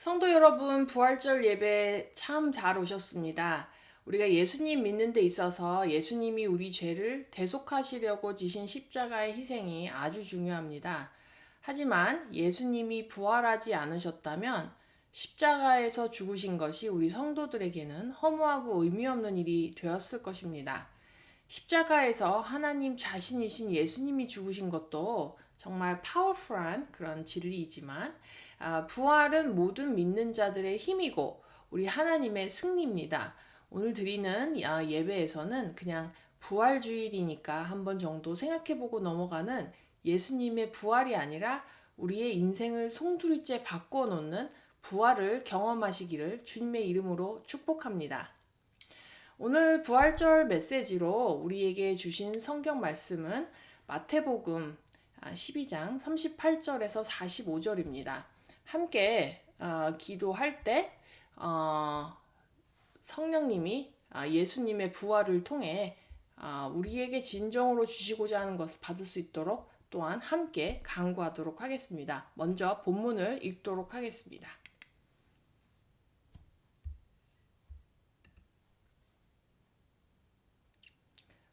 성도 여러분, 부활절 예배 참 잘 오셨습니다. 우리가 예수님 믿는 데 있어서 예수님이 우리 죄를 대속하시려고 지신 십자가의 희생이 아주 중요합니다. 하지만 예수님이 부활하지 않으셨다면 십자가에서 죽으신 것이 우리 성도들에게는 허무하고 의미 없는 일이 되었을 것입니다. 십자가에서 하나님 자신이신 예수님이 죽으신 것도 정말 파워풀한 그런 진리이지만 부활은 모든 믿는 자들의 힘이고 우리 하나님의 승리입니다. 오늘 드리는 예배에서는 그냥 부활주일이니까 한 번 정도 생각해보고 넘어가는 예수님의 부활이 아니라 우리의 인생을 송두리째 바꿔놓는 부활을 경험하시기를 주님의 이름으로 축복합니다. 오늘 부활절 메시지로 우리에게 주신 성경 말씀은 마태복음 12장 38절에서 45절입니다. 함께 기도할 때 성령님이 예수님의 부활을 통해 우리에게 진정으로 주시고자 하는 것을 받을 수 있도록 또한 함께 간구하도록 하겠습니다. 먼저 본문을 읽도록 하겠습니다.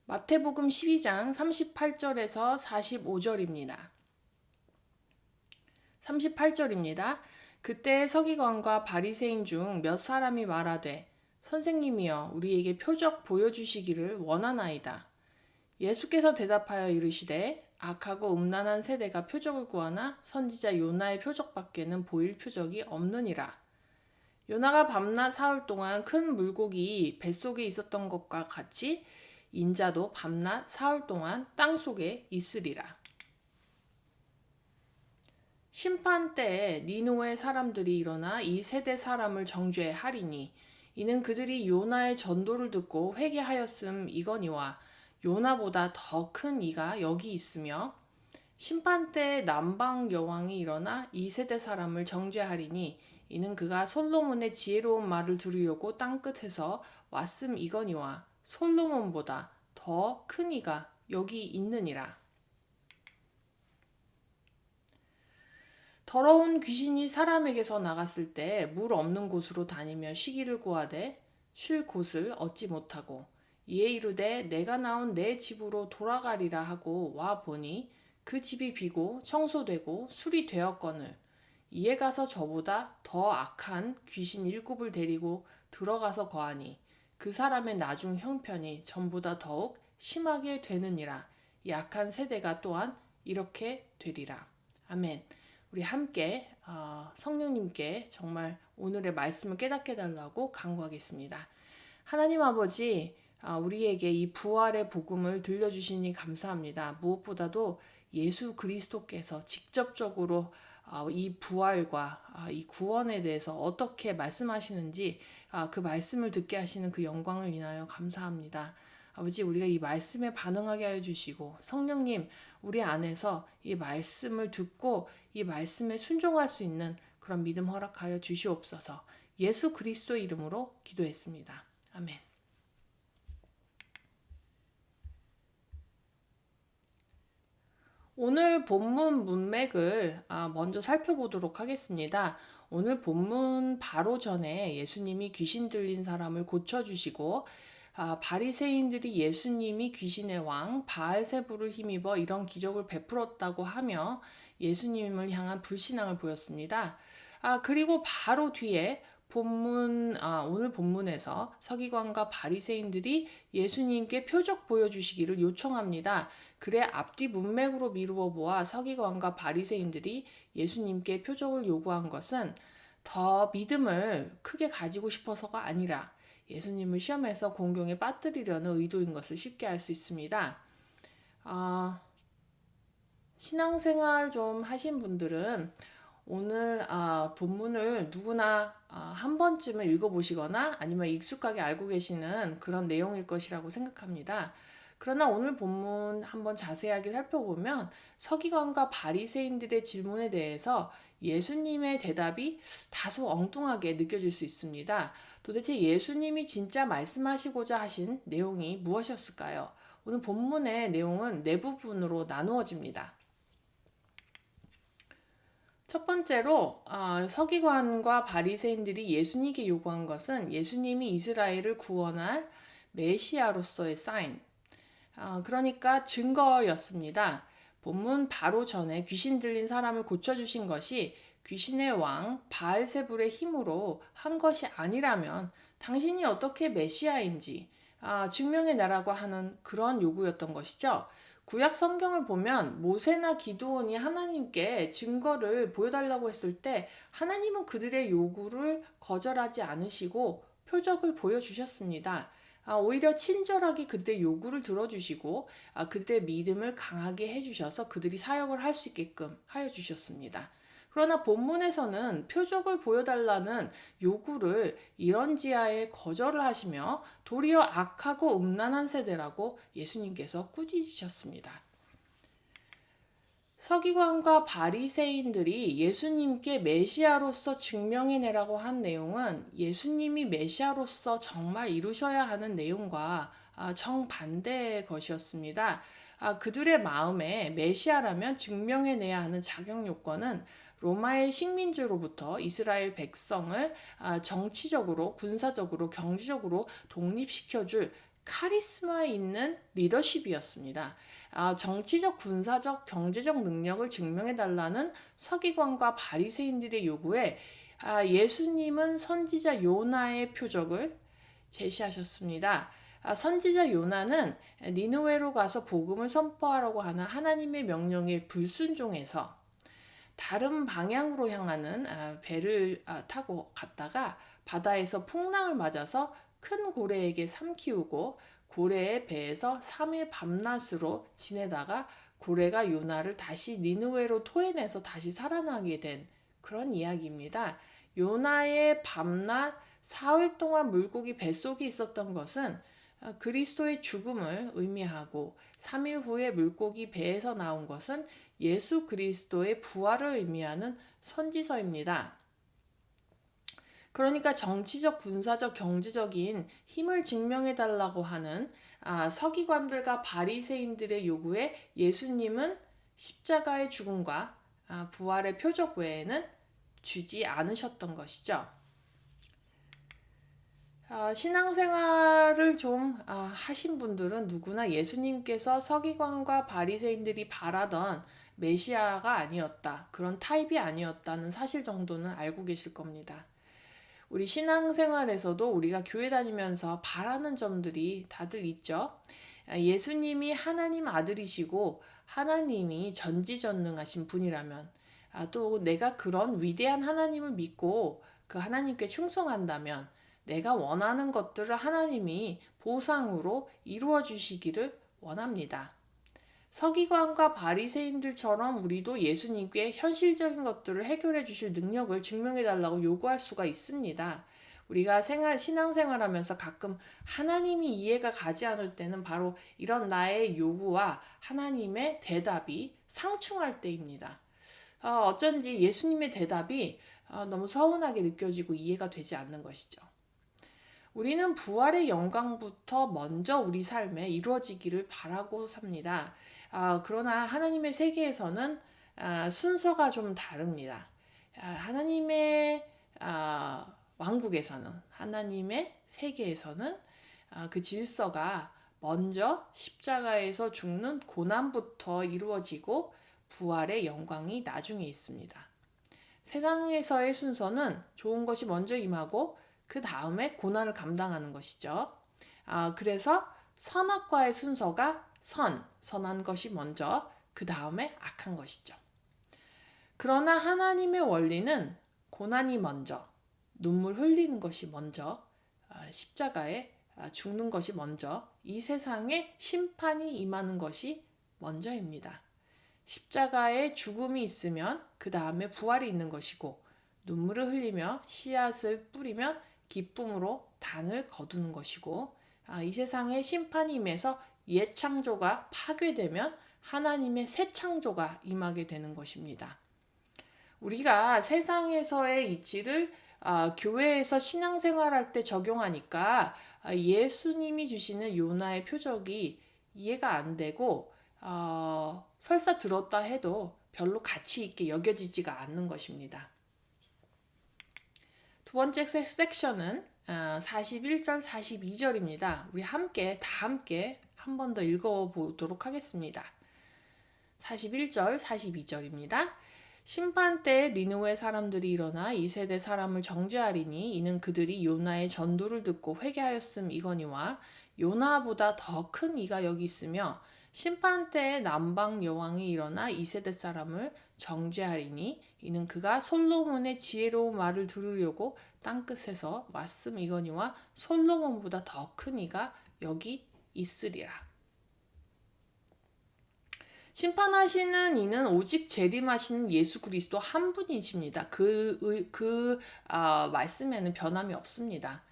마태복음 12장 38절에서 45절입니다. 38절입니다. 그때 서기관과 바리새인 중 몇 사람이 말하되 선생님이여 우리에게 표적 보여주시기를 원하나이다. 예수께서 대답하여 이르시되 악하고 음란한 세대가 표적을 구하나 선지자 요나의 표적밖에는 보일 표적이 없느니라. 요나가 밤낮 사흘 동안 큰 물고기 뱃속에 있었던 것과 같이 인자도 밤낮 사흘 동안 땅 속에 있으리라. 심판 때에 니느웨 사람들이 일어나 이 세대 사람을 정죄하리니 이는 그들이 요나의 전도를 듣고 회개하였음 이거니와 요나보다 더 큰 이가 여기 있으며 심판 때에 남방 여왕이 일어나 이 세대 사람을 정죄하리니 이는 그가 솔로몬의 지혜로운 말을 들으려고 땅끝에서 왔음 이거니와 솔로몬보다 더 큰 이가 여기 있느니라. 더러운 귀신이 사람에게서 나갔을 때 물 없는 곳으로 다니며 쉬기를 구하되 쉴 곳을 얻지 못하고 이에 이르되 내가 나온 내 집으로 돌아가리라 하고 와 보니 그 집이 비고 청소되고 술이 되었거늘 이에 가서 저보다 더 악한 귀신 일곱을 데리고 들어가서 거하니 그 사람의 나중 형편이 전보다 더욱 심하게 되느니라. 이 악한 세대가 또한 이렇게 되리라. 아멘. 우리 함께 성령님께 정말 오늘의 말씀을 깨닫게 달라고 간구하겠습니다. 하나님 아버지, 우리에게 이 부활의 복음을 들려주시니 감사합니다. 무엇보다도 예수 그리스도께서 직접적으로 이 부활과 이 구원에 대해서 어떻게 말씀하시는지 그 말씀을 듣게 하시는 그 영광을 인하여 감사합니다. 아버지, 우리가 이 말씀에 반응하게 하여 주시고 성령님, 우리 안에서 이 말씀을 듣고 이 말씀에 순종할 수 있는 그런 믿음 허락하여 주시옵소서. 예수 그리스도 이름으로 기도했습니다. 아멘. 오늘 본문 문맥을 먼저 살펴보도록 하겠습니다. 오늘 본문 바로 전에 예수님이 귀신 들린 사람을 고쳐주시고 바리새인들이 예수님이 귀신의 왕 바알세부를 힘입어 이런 기적을 베풀었다고 하며 예수님을 향한 불신앙을 보였습니다. 그리고 바로 뒤에 오늘 본문에서 서기관과 바리새인들이 예수님께 표적 보여주시기를 요청합니다. 그래 앞뒤 문맥으로 미루어 보아 서기관과 바리새인들이 예수님께 표적을 요구한 것은 더 믿음을 크게 가지고 싶어서가 아니라 예수님을 시험해서 공경에 빠뜨리려는 의도인 것을 쉽게 알 수 있습니다. 신앙생활 좀 하신 분들은 오늘 본문을 누구나 한 번쯤은 읽어보시거나 아니면 익숙하게 알고 계시는 그런 내용일 것이라고 생각합니다. 그러나 오늘 본문 한번 자세하게 살펴보면 서기관과 바리새인들의 질문에 대해서 예수님의 대답이 다소 엉뚱하게 느껴질 수 있습니다. 도대체 예수님이 진짜 말씀하시고자 하신 내용이 무엇이었을까요? 오늘 본문의 내용은 네 부분으로 나누어집니다. 첫 번째로 서기관과 바리새인들이 예수님께 요구한 것은 예수님이 이스라엘을 구원할 메시아로서의 사인, 그러니까 증거였습니다. 본문 바로 전에 귀신 들린 사람을 고쳐주신 것이 귀신의 왕 바알세불의 힘으로 한 것이 아니라면 당신이 어떻게 메시아인지 증명해내라고 하는 그런 요구였던 것이죠. 구약 성경을 보면 모세나 기드온이 하나님께 증거를 보여달라고 했을 때 하나님은 그들의 요구를 거절하지 않으시고 표적을 보여주셨습니다. 오히려 친절하게 그들의 요구를 들어주시고 그들의 믿음을 강하게 해주셔서 그들이 사역을 할 수 있게끔 하여 주셨습니다. 그러나 본문에서는 표적을 보여달라는 요구를 이런지하에 거절을 하시며 도리어 악하고 음란한 세대라고 예수님께서 꾸짖으셨습니다. 서기관과 바리새인들이 예수님께 메시아로서 증명해내라고 한 내용은 예수님이 메시아로서 정말 이루셔야 하는 내용과 정반대의 것이었습니다. 그들의 마음에 메시아라면 증명해내야 하는 자격 요건은 로마의 식민지로부터 이스라엘 백성을 정치적으로, 군사적으로, 경제적으로 독립시켜줄 카리스마 있는 리더십이었습니다. 정치적, 군사적, 경제적 능력을 증명해달라는 서기관과 바리새인들의 요구에 예수님은 선지자 요나의 표적을 제시하셨습니다. 선지자 요나는 니느웨로 가서 복음을 선포하라고 하는 하나님의 명령에 불순종해서 다른 방향으로 향하는 배를 타고 갔다가 바다에서 풍랑을 맞아서 큰 고래에게 삼키우고 고래의 배에서 3일 밤낮으로 지내다가 고래가 요나를 다시 니느웨로 토해내서 다시 살아나게 된 그런 이야기입니다. 요나의 밤낮 사흘 동안 물고기 뱃속에 있었던 것은 그리스도의 죽음을 의미하고 3일 후에 물고기 배에서 나온 것은 예수 그리스도의 부활을 의미하는 선지서입니다. 그러니까 정치적, 군사적, 경제적인 힘을 증명해달라고 하는 서기관들과 바리새인들의 요구에 예수님은 십자가의 죽음과 부활의 표적 외에는 주지 않으셨던 것이죠. 신앙생활을 좀 하신 분들은 누구나 예수님께서 서기관과 바리새인들이 바라던 메시아가 아니었다, 그런 타입이 아니었다는 사실 정도는 알고 계실 겁니다. 우리 신앙생활에서도 우리가 교회 다니면서 바라는 점들이 다들 있죠. 예수님이 하나님 아들이시고 하나님이 전지전능하신 분이라면 또 내가 그런 위대한 하나님을 믿고 그 하나님께 충성한다면 내가 원하는 것들을 하나님이 보상으로 이루어 주시기를 원합니다. 서기관과 바리새인들처럼 우리도 예수님께 현실적인 것들을 해결해 주실 능력을 증명해 달라고 요구할 수가 있습니다. 우리가 신앙생활하면서 가끔 하나님이 이해가 가지 않을 때는 바로 이런 나의 요구와 하나님의 대답이 상충할 때입니다. 어쩐지 예수님의 대답이 너무 서운하게 느껴지고 이해가 되지 않는 것이죠. 우리는 부활의 영광부터 먼저 우리 삶에 이루어지기를 바라고 삽니다. 그러나 하나님의 세계에서는 순서가 좀 다릅니다. 하나님의 왕국에서는, 하나님의 세계에서는 그 질서가 먼저 십자가에서 죽는 고난부터 이루어지고 부활의 영광이 나중에 있습니다. 세상에서의 순서는 좋은 것이 먼저 임하고 그 다음에 고난을 감당하는 것이죠. 그래서 선악과의 순서가 선한 것이 먼저, 그 다음에 악한 것이죠. 그러나 하나님의 원리는 고난이 먼저, 눈물 흘리는 것이 먼저, 십자가에 죽는 것이 먼저, 이 세상에 심판이 임하는 것이 먼저입니다. 십자가에 죽음이 있으면 그 다음에 부활이 있는 것이고, 눈물을 흘리며 씨앗을 뿌리면 기쁨으로 단을 거두는 것이고, 이 세상에 심판이 임해서 옛 창조가 파괴되면 하나님의 새 창조가 임하게 되는 것입니다. 우리가 세상에서의 이치를 교회에서 신앙생활할 때 적용하니까 예수님이 주시는 요나의 표적이 이해가 안 되고 설사 들었다 해도 별로 가치 있게 여겨지지가 않는 것입니다. 두 번째 섹션은 41절, 42절입니다. 우리 다 함께 한 번 더 읽어보도록 하겠습니다. 41절, 42절입니다. 심판 때에 니느웨 사람들이 일어나 이 세대 사람을 정죄하리니 이는 그들이 요나의 전도를 듣고 회개하였음이거니와 요나보다 더 큰 이가 여기 있으며 심판 때에 남방 여왕이 일어나 이 세대 사람을 정죄하리니 이는 그가 솔로몬의 지혜로운 말을 들으려고 땅끝에서 왔음이거니와 솔로몬보다 더 큰 이가 여기 있으리라. 심판하시는 이는 오직 재림하시는 예수 그리스도 한 분이십니다. 그 말씀에는 변함이 없습니다.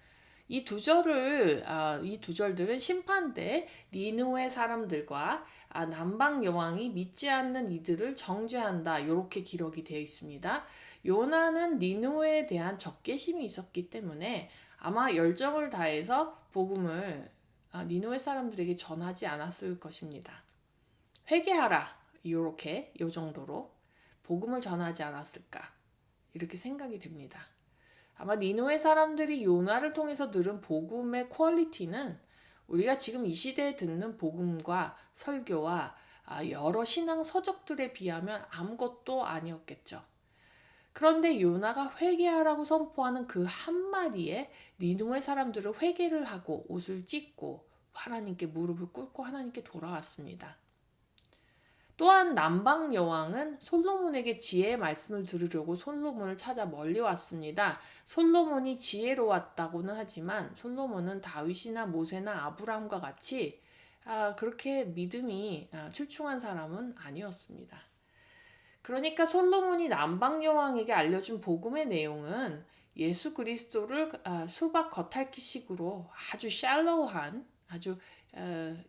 이 두 절들은 심판 때 니느웨 사람들과 남방 여왕이 믿지 않는 이들을 정죄한다. 이렇게 기록이 되어 있습니다. 요나는 니느웨에 대한 적개심이 있었기 때문에 아마 열정을 다해서 복음을 니느웨 사람들에게 전하지 않았을 것입니다. 회개하라. 요 정도로 복음을 전하지 않았을까. 이렇게 생각이 됩니다. 아마 니느웨 사람들이 요나를 통해서 들은 복음의 퀄리티는 우리가 지금 이 시대에 듣는 복음과 설교와 여러 신앙 서적들에 비하면 아무것도 아니었겠죠. 그런데 요나가 회개하라고 선포하는 그 한마디에 니느웨 사람들은 회개를 하고 옷을 찢고 하나님께 무릎을 꿇고 하나님께 돌아왔습니다. 또한 남방 여왕은 솔로몬에게 지혜의 말씀을 들으려고 솔로몬을 찾아 멀리 왔습니다. 솔로몬이 지혜로웠다고는 하지만 솔로몬은 다윗이나 모세나 아브라함과 같이 그렇게 믿음이 출중한 사람은 아니었습니다. 그러니까 솔로몬이 남방 여왕에게 알려준 복음의 내용은 예수 그리스도를 수박 겉핥기식으로 아주 샬로우한 아주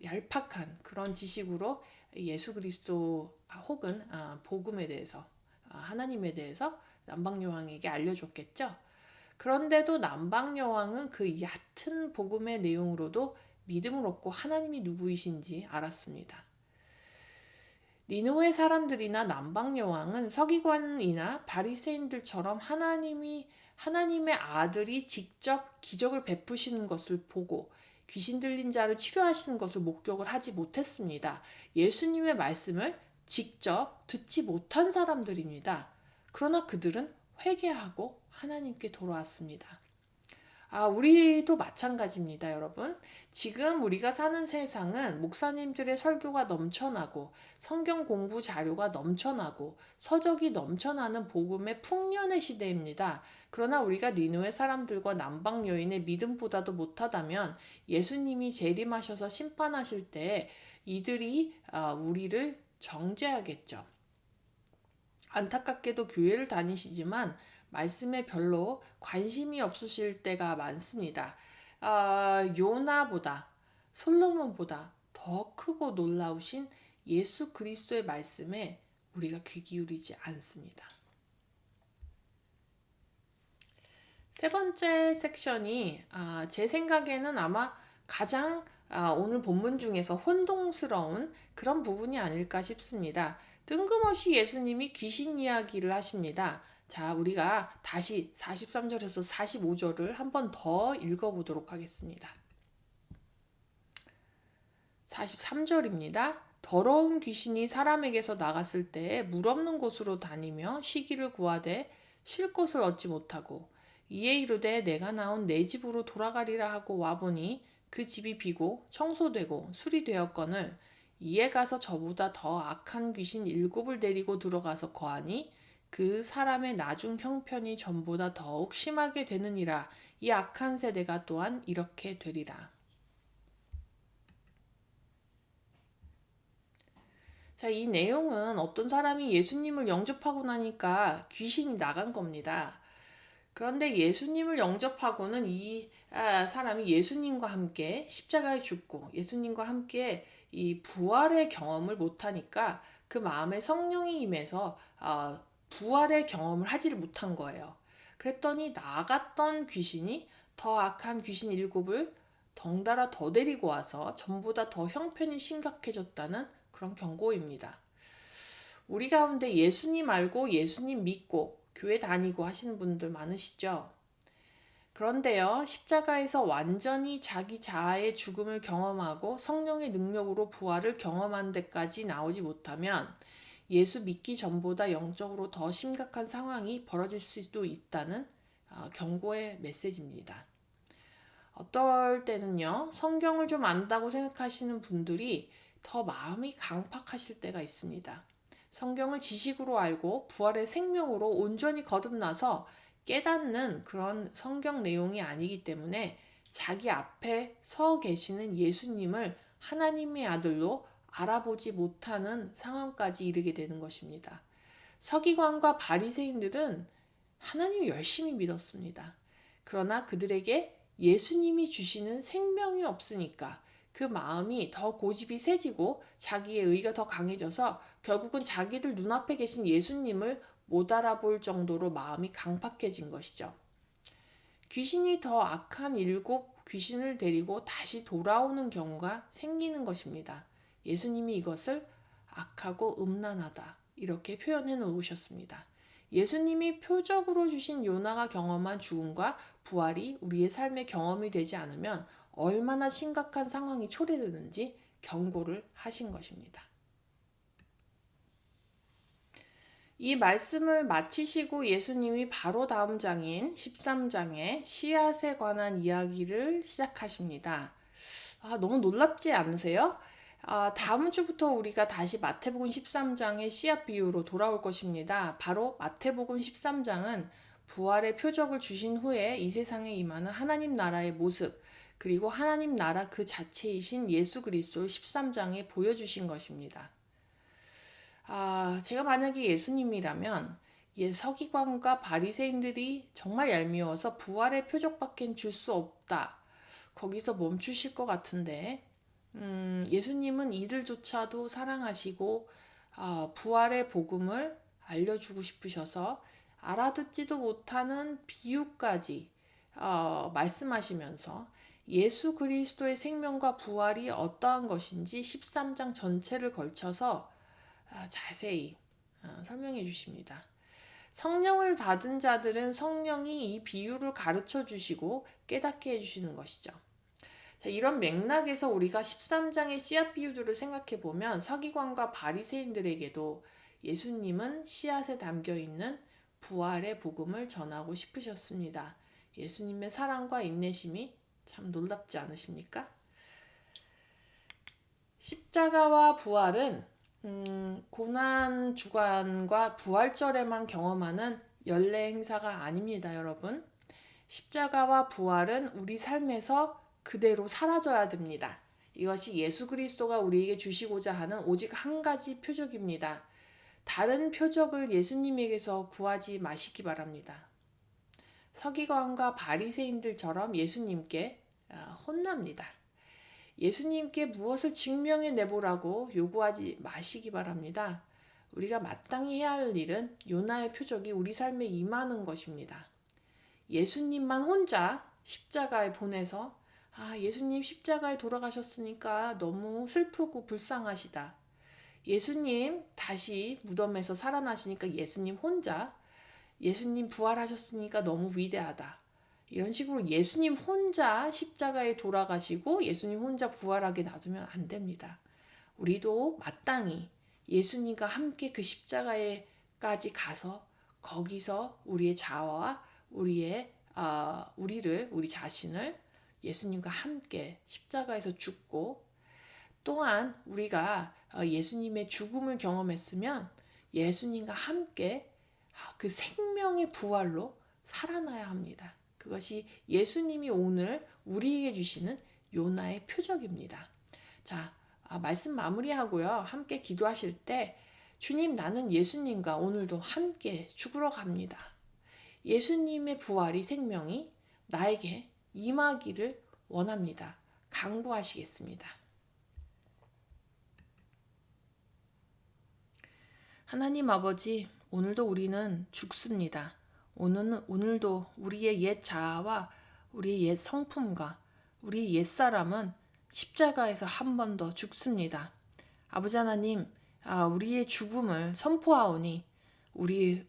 얄팍한 그런 지식으로 예수 그리스도 혹은 복음에 대해서 하나님에 대해서 남방 여왕에게 알려줬겠죠. 그런데도 남방 여왕은 그 얕은 복음의 내용으로도 믿음을 얻고 하나님이 누구이신지 알았습니다. 니느웨 사람들이나 남방 여왕은 서기관이나 바리새인들처럼 하나님의 아들이 직접 기적을 베푸시는 것을 보고 귀신 들린 자를 치료하시는 것을 목격을 하지 못했습니다. 예수님의 말씀을 직접 듣지 못한 사람들입니다. 그러나 그들은 회개하고 하나님께 돌아왔습니다. 우리도 마찬가지입니다, 여러분. 지금 우리가 사는 세상은 목사님들의 설교가 넘쳐나고 성경 공부 자료가 넘쳐나고 서적이 넘쳐나는 복음의 풍년의 시대입니다. 그러나 우리가 니느웨 사람들과 남방 여인의 믿음보다도 못하다면 예수님이 재림하셔서 심판하실 때 이들이 우리를 정죄하겠죠. 안타깝게도 교회를 다니시지만 말씀에 별로 관심이 없으실 때가 많습니다. 요나보다 솔로몬보다 더 크고 놀라우신 예수 그리스도의 말씀에 우리가 귀 기울이지 않습니다. 세 번째 섹션이 제 생각에는 아마 가장 오늘 본문 중에서 혼동스러운 그런 부분이 아닐까 싶습니다. 뜬금없이 예수님이 귀신 이야기를 하십니다. 자, 우리가 다시 43절에서 45절을 한 번 더 읽어보도록 하겠습니다. 43절입니다. 더러운 귀신이 사람에게서 나갔을 때 물 없는 곳으로 다니며 쉬기를 구하되 쉴 곳을 얻지 못하고 이에 이르되 내가 나온 내 집으로 돌아가리라 하고 와보니 그 집이 비고 청소되고 수리되었거늘 이에 가서 저보다 더 악한 귀신 7을 데리고 들어가서 거하니 그 사람의 나중 형편이 전보다 더욱 심하게 되느니라. 이 악한 세대가 또한 이렇게 되리라. 자, 이 내용은 어떤 사람이 예수님을 영접하고 나니까 귀신이 나간 겁니다. 그런데 예수님을 영접하고는 이 사람이 예수님과 함께 십자가에 죽고 예수님과 함께 이 부활의 경험을 못하니까 그 마음에 성령이 임해서 부활의 경험을 하지를 못한 거예요. 그랬더니 나갔던 귀신이 더 악한 귀신 7을 덩달아 더 데리고 와서 전보다 더 형편이 심각해졌다는 그런 경고입니다. 우리 가운데 예수님 알고 예수님 믿고 교회 다니고 하시는 분들 많으시죠? 그런데요, 십자가에서 완전히 자기 자아의 죽음을 경험하고 성령의 능력으로 부활을 경험한 데까지 나오지 못하면 예수 믿기 전보다 영적으로 더 심각한 상황이 벌어질 수도 있다는 경고의 메시지입니다. 어떨 때는요, 성경을 좀 안다고 생각하시는 분들이 더 마음이 강팍하실 때가 있습니다. 성경을 지식으로 알고 부활의 생명으로 온전히 거듭나서 깨닫는 그런 성경 내용이 아니기 때문에 자기 앞에 서 계시는 예수님을 하나님의 아들로 알아보지 못하는 상황까지 이르게 되는 것입니다. 서기관과 바리새인들은 하나님을 열심히 믿었습니다. 그러나 그들에게 예수님이 주시는 생명이 없으니까 그 마음이 더 고집이 세지고 자기의 의가 더 강해져서 결국은 자기들 눈앞에 계신 예수님을 못 알아볼 정도로 마음이 강팍해진 것이죠. 귀신이 더 악한 7 귀신을 데리고 다시 돌아오는 경우가 생기는 것입니다. 예수님이 이것을 악하고 음란하다 이렇게 표현해 놓으셨습니다. 예수님이 표적으로 주신 요나가 경험한 죽음과 부활이 우리의 삶의 경험이 되지 않으면 얼마나 심각한 상황이 초래되는지 경고를 하신 것입니다. 이 말씀을 마치시고 예수님이 바로 다음 장인 13장의 씨앗에 관한 이야기를 시작하십니다. 너무 놀랍지 않으세요? 다음 주부터 우리가 다시 마태복음 13장의 씨앗 비유로 돌아올 것입니다. 바로 마태복음 13장은 부활의 표적을 주신 후에 이 세상에 임하는 하나님 나라의 모습, 그리고 하나님 나라 그 자체이신 예수 그리스도를 13장에 보여주신 것입니다. 제가 만약에 예수님이라면 서기관과 바리새인들이 정말 얄미워서 부활의 표적밖엔 줄 수 없다. 거기서 멈추실 것 같은데 예수님은 이들조차도 사랑하시고 부활의 복음을 알려주고 싶으셔서 알아듣지도 못하는 비유까지 말씀하시면서 예수 그리스도의 생명과 부활이 어떠한 것인지 13장 전체를 걸쳐서 자세히 설명해 주십니다. 성령을 받은 자들은 성령이 이 비유를 가르쳐 주시고 깨닫게 해주시는 것이죠. 자, 이런 맥락에서 우리가 13장의 씨앗 비유들을 생각해 보면 서기관과 바리새인들에게도 예수님은 씨앗에 담겨 있는 부활의 복음을 전하고 싶으셨습니다. 예수님의 사랑과 인내심이 참 놀랍지 않으십니까? 십자가와 부활은 고난 주간과 부활절에만 경험하는 연례 행사가 아닙니다, 여러분. 십자가와 부활은 우리 삶에서 그대로 사라져야 됩니다. 이것이 예수 그리스도가 우리에게 주시고자 하는 오직 한 가지 표적입니다. 다른 표적을 예수님에게서 구하지 마시기 바랍니다. 서기관과 바리새인들처럼 예수님께 혼납니다. 예수님께 무엇을 증명해 내보라고 요구하지 마시기 바랍니다. 우리가 마땅히 해야 할 일은 요나의 표적이 우리 삶에 임하는 것입니다. 예수님만 혼자 십자가에 보내서 예수님 십자가에 돌아가셨으니까 너무 슬프고 불쌍하시다. 예수님 다시 무덤에서 살아나시니까 예수님 혼자, 예수님 부활하셨으니까 너무 위대하다. 이런 식으로 예수님 혼자 십자가에 돌아가시고 예수님 혼자 부활하게 놔두면 안 됩니다. 우리도 마땅히 예수님과 함께 그 십자가에까지 가서 거기서 우리의 자아와 우리 자신을 예수님과 함께 십자가에서 죽고, 또한 우리가 예수님의 죽음을 경험했으면 예수님과 함께 그 생명의 부활로 살아나야 합니다. 그것이 예수님이 오늘 우리에게 주시는 요나의 표적입니다. 자, 말씀 마무리하고요. 함께 기도하실 때 주님, 나는 예수님과 오늘도 함께 죽으러 갑니다. 예수님의 부활이 생명이 나에게 임하기를 원합니다. 간구하시겠습니다. 하나님 아버지, 오늘도 우리는 죽습니다. 오늘도 우리의 옛 자아와 우리의 옛 성품과 우리의 옛사람은 십자가에서 한 번 더 죽습니다. 아버지 하나님, 우리의 죽음을 선포하오니 우리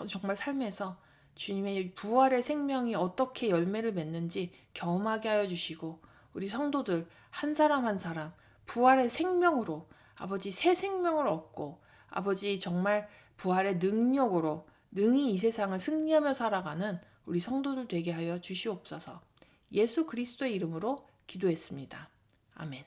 정말 삶에서 주님의 부활의 생명이 어떻게 열매를 맺는지 경험하게 하여 주시고 우리 성도들 한 사람 한 사람 부활의 생명으로 아버지 새 생명을 얻고 아버지 정말 부활의 능력으로 능히 이 세상을 승리하며 살아가는 우리 성도들 되게 하여 주시옵소서. 예수 그리스도의 이름으로 기도했습니다. 아멘.